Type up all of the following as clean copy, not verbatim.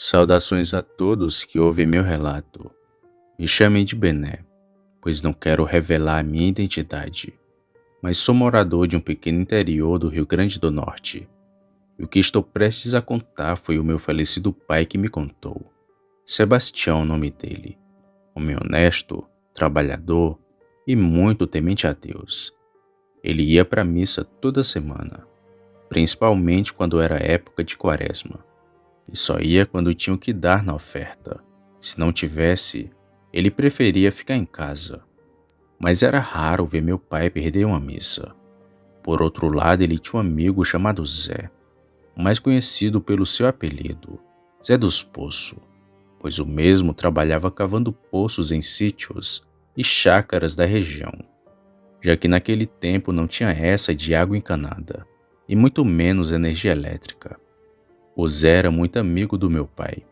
Saudações a todos que ouvem meu relato. Me chamem de Bené, pois não quero revelar a minha identidade, mas sou morador de um pequeno interior do Rio Grande do Norte. E o que estou prestes a contar foi o meu falecido pai que me contou. Sebastião, o nome dele. Homem honesto, trabalhador e muito temente a Deus. Ele ia para a missa toda semana, principalmente quando era época de quaresma. E só ia quando tinha o que dar na oferta. Se não tivesse, ele preferia ficar em casa. Mas era raro ver meu pai perder uma missa. Por outro lado, ele tinha um amigo chamado Zé, mais conhecido pelo seu apelido, Zé dos Poços, pois o mesmo trabalhava cavando poços em sítios e chácaras da região, já que naquele tempo não tinha essa de água encanada, e muito menos energia elétrica. O Zé era muito amigo do meu pai,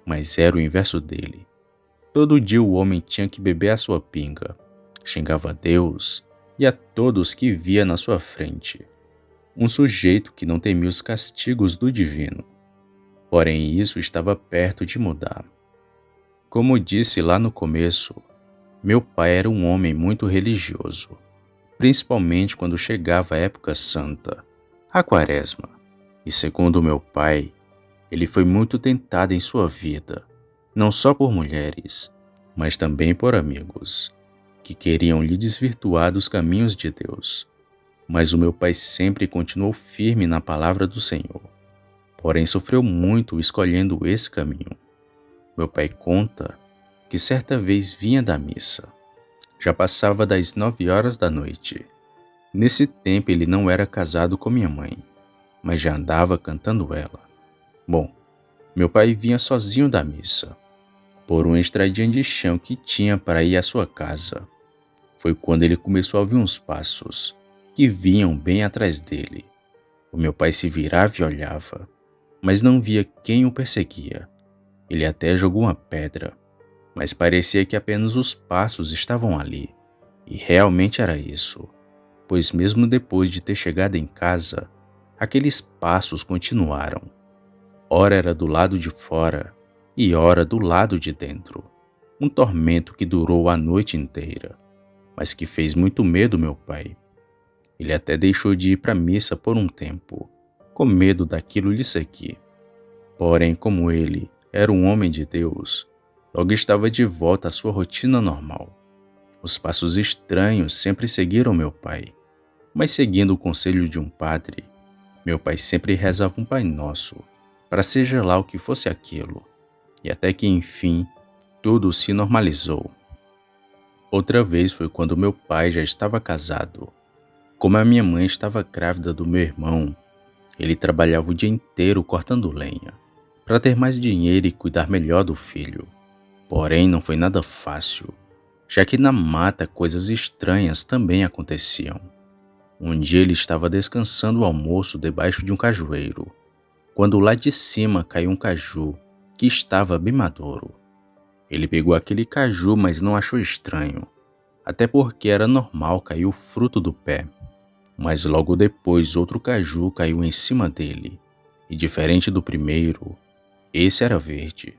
mas era o inverso dele. Todo dia o homem tinha que beber a sua pinga, xingava a Deus e a todos que via na sua frente. Um sujeito que não temia os castigos do divino. Porém, isso estava perto de mudar. Como disse lá no começo, meu pai era um homem muito religioso, principalmente quando chegava a época santa, a quaresma. E segundo meu pai, ele foi muito tentado em sua vida, não só por mulheres, mas também por amigos, que queriam lhe desvirtuar dos caminhos de Deus. Mas o meu pai sempre continuou firme na palavra do Senhor, porém sofreu muito escolhendo esse caminho. Meu pai conta que certa vez vinha da missa. Já passava das 9 horas da noite. Nesse tempo ele não era casado com minha mãe, mas já andava cantando ela. Bom, meu pai vinha sozinho da missa, por uma estradinha de chão que tinha para ir à sua casa. Foi quando ele começou a ouvir uns passos, que vinham bem atrás dele. O meu pai se virava e olhava, mas não via quem o perseguia. Ele até jogou uma pedra, mas parecia que apenas os passos estavam ali. E realmente era isso, pois mesmo depois de ter chegado em casa, aqueles passos continuaram. Ora era do lado de fora e ora do lado de dentro. Um tormento que durou a noite inteira, mas que fez muito medo meu pai. Ele até deixou de ir para a missa por um tempo, com medo daquilo lhe seguir. Porém, como ele era um homem de Deus, logo estava de volta à sua rotina normal. Os passos estranhos sempre seguiram meu pai, mas seguindo o conselho de um padre, meu pai sempre rezava um Pai Nosso, para seja lá o que fosse aquilo, e até que enfim, tudo se normalizou. Outra vez foi quando meu pai já estava casado. Como a minha mãe estava grávida do meu irmão, ele trabalhava o dia inteiro cortando lenha, para ter mais dinheiro e cuidar melhor do filho. Porém, não foi nada fácil, já que na mata coisas estranhas também aconteciam. Um dia ele estava descansando o almoço debaixo de um cajueiro, quando lá de cima caiu um caju, que estava bem maduro. Ele pegou aquele caju, mas não achou estranho, até porque era normal cair o fruto do pé. Mas logo depois outro caju caiu em cima dele, e diferente do primeiro, esse era verde.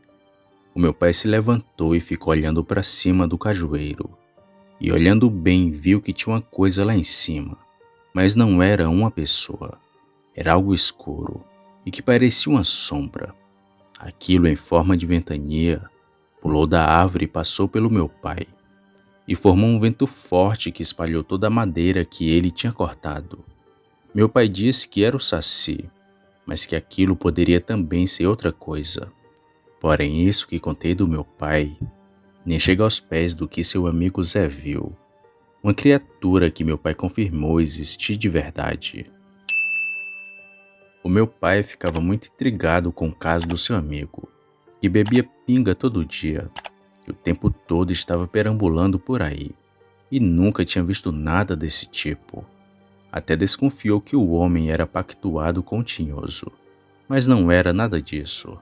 O meu pai se levantou e ficou olhando para cima do cajueiro, e olhando bem viu que tinha uma coisa lá em cima, mas não era uma pessoa, era algo escuro e que parecia uma sombra. Aquilo em forma de ventania pulou da árvore e passou pelo meu pai, e formou um vento forte que espalhou toda a madeira que ele tinha cortado. Meu pai disse que era o saci, mas que aquilo poderia também ser outra coisa. Porém, isso que contei do meu pai nem chega aos pés do que seu amigo Zé viu. Uma criatura que meu pai confirmou existir de verdade. O meu pai ficava muito intrigado com o caso do seu amigo, que bebia pinga todo dia, e o tempo todo estava perambulando por aí, e nunca tinha visto nada desse tipo. Até desconfiou que o homem era pactuado com o tinhoso, mas não era nada disso.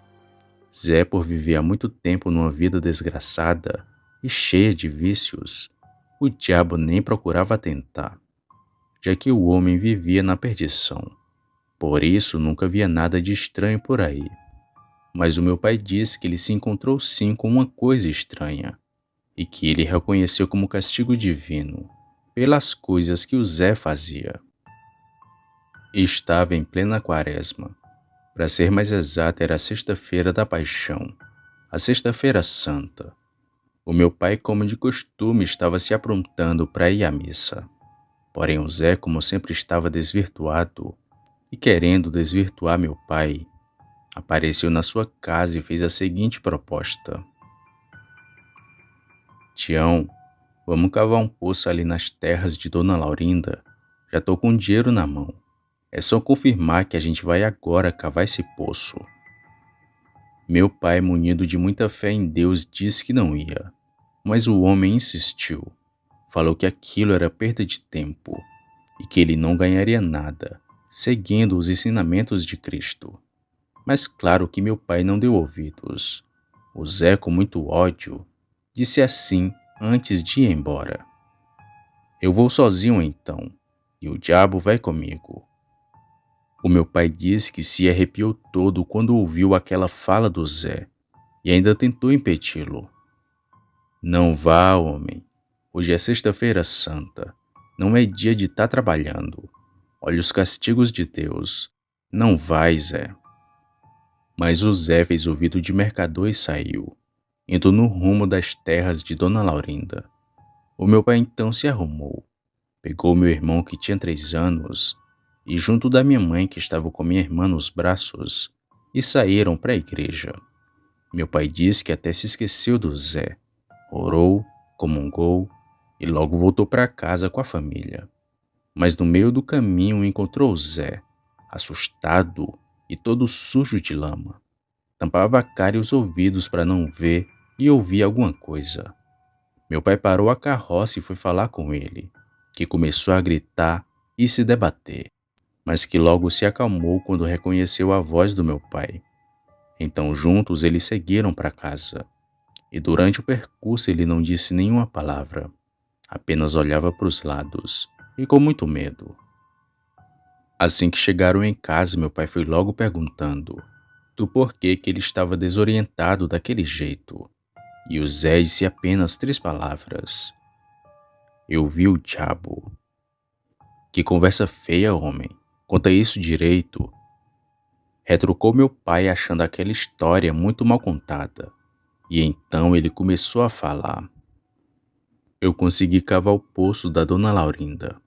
Zé, por viver há muito tempo numa vida desgraçada e cheia de vícios, o diabo nem procurava tentar, já que o homem vivia na perdição. Por isso nunca via nada de estranho por aí. Mas o meu pai disse que ele se encontrou sim com uma coisa estranha e que ele reconheceu como castigo divino pelas coisas que o Zé fazia. Estava em plena quaresma. Para ser mais exato, era a sexta-feira da Paixão, a Sexta-feira Santa. O meu pai, como de costume, estava se aprontando para ir à missa. Porém, o Zé, como sempre estava desvirtuado e querendo desvirtuar meu pai, apareceu na sua casa e fez a seguinte proposta: Tião, vamos cavar um poço ali nas terras de Dona Laurinda. Já tô com dinheiro na mão. É só confirmar que a gente vai agora cavar esse poço. Meu pai, munido de muita fé em Deus, disse que não ia. Mas o homem insistiu. Falou que aquilo era perda de tempo e que ele não ganharia nada, seguindo os ensinamentos de Cristo. Mas claro que meu pai não deu ouvidos. O Zé, com muito ódio, disse assim antes de ir embora: Eu vou sozinho então, e o diabo vai comigo. O meu pai disse que se arrepiou todo quando ouviu aquela fala do Zé e ainda tentou impedi-lo. Não vá, homem. Hoje é sexta-feira santa. Não é dia de estar trabalhando. Olha os castigos de Deus. Não vai, Zé. Mas o Zé fez ouvido de mercador e saiu, indo no rumo das terras de Dona Laurinda. O meu pai então se arrumou, pegou meu irmão que tinha 3 anos e junto da minha mãe que estava com minha irmã nos braços e saíram para a igreja. Meu pai disse que até se esqueceu do Zé, orou, comungou e logo voltou para casa com a família. Mas no meio do caminho encontrou o Zé, assustado e todo sujo de lama. Tampava a cara e os ouvidos para não ver e ouvir alguma coisa. Meu pai parou a carroça e foi falar com ele, que começou a gritar e se debater, mas que logo se acalmou quando reconheceu a voz do meu pai. Então juntos eles seguiram para casa, e durante o percurso ele não disse nenhuma palavra, apenas olhava para os lados, e com muito medo. Assim que chegaram em casa, meu pai foi logo perguntando do porquê que ele estava desorientado daquele jeito. E o Zé disse apenas 3 palavras: Eu vi o diabo. Que conversa feia, homem. Conta isso direito. Retrucou meu pai achando aquela história muito mal contada. E então ele começou a falar. Eu consegui cavar o poço da Dona Laurinda,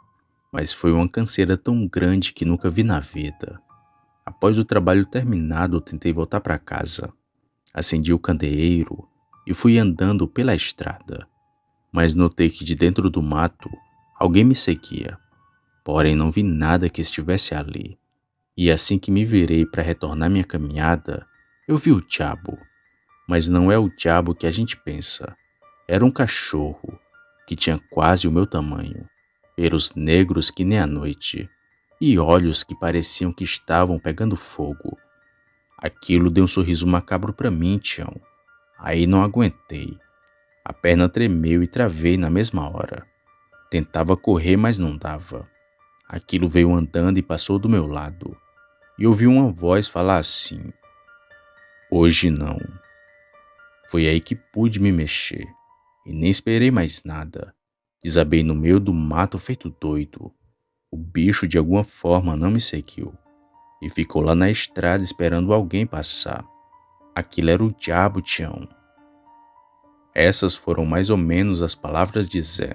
mas foi uma canseira tão grande que nunca vi na vida. Após o trabalho terminado, tentei voltar para casa. Acendi o candeeiro e fui andando pela estrada, mas notei que de dentro do mato alguém me seguia, porém não vi nada que estivesse ali. E assim que me virei para retornar minha caminhada, eu vi o diabo. Mas não é o diabo que a gente pensa. Era um cachorro que tinha quase o meu tamanho, pelos negros que nem a noite e olhos que pareciam que estavam pegando fogo. Aquilo deu um sorriso macabro para mim, Tião. Aí não aguentei. A perna tremeu e travei na mesma hora. Tentava correr, mas não dava. Aquilo veio andando e passou do meu lado. E ouvi uma voz falar assim: Hoje não. Foi aí que pude me mexer. E nem esperei mais nada. Desabei no meio do mato feito doido. O bicho de alguma forma não me seguiu. E ficou lá na estrada esperando alguém passar. Aquilo era o diabo, Tião. Essas foram mais ou menos as palavras de Zé,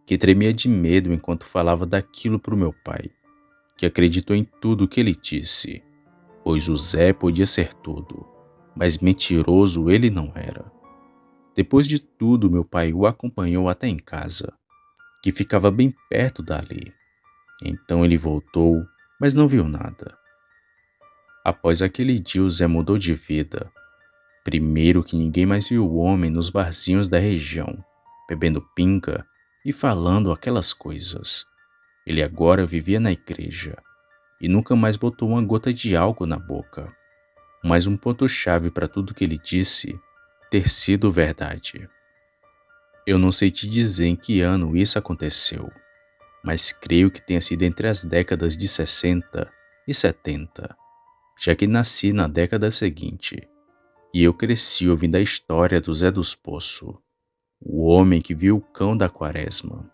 que tremia de medo enquanto falava daquilo para o meu pai, que acreditou em tudo o que ele disse, pois o Zé podia ser tudo, mas mentiroso ele não era. Depois de tudo, meu pai o acompanhou até em casa, que ficava bem perto dali. Então ele voltou, mas não viu nada. Após aquele dia, o Zé mudou de vida. Primeiro que ninguém mais viu o homem nos barzinhos da região, bebendo pinga e falando aquelas coisas. Ele agora vivia na igreja e nunca mais botou uma gota de álcool na boca. Mas um ponto-chave para tudo que ele disse ter sido verdade. Eu não sei te dizer em que ano isso aconteceu, mas creio que tenha sido entre as décadas de 60 e 70, já que nasci na década seguinte. E eu cresci ouvindo a história do Zé dos Poços, o homem que viu o cão da quaresma.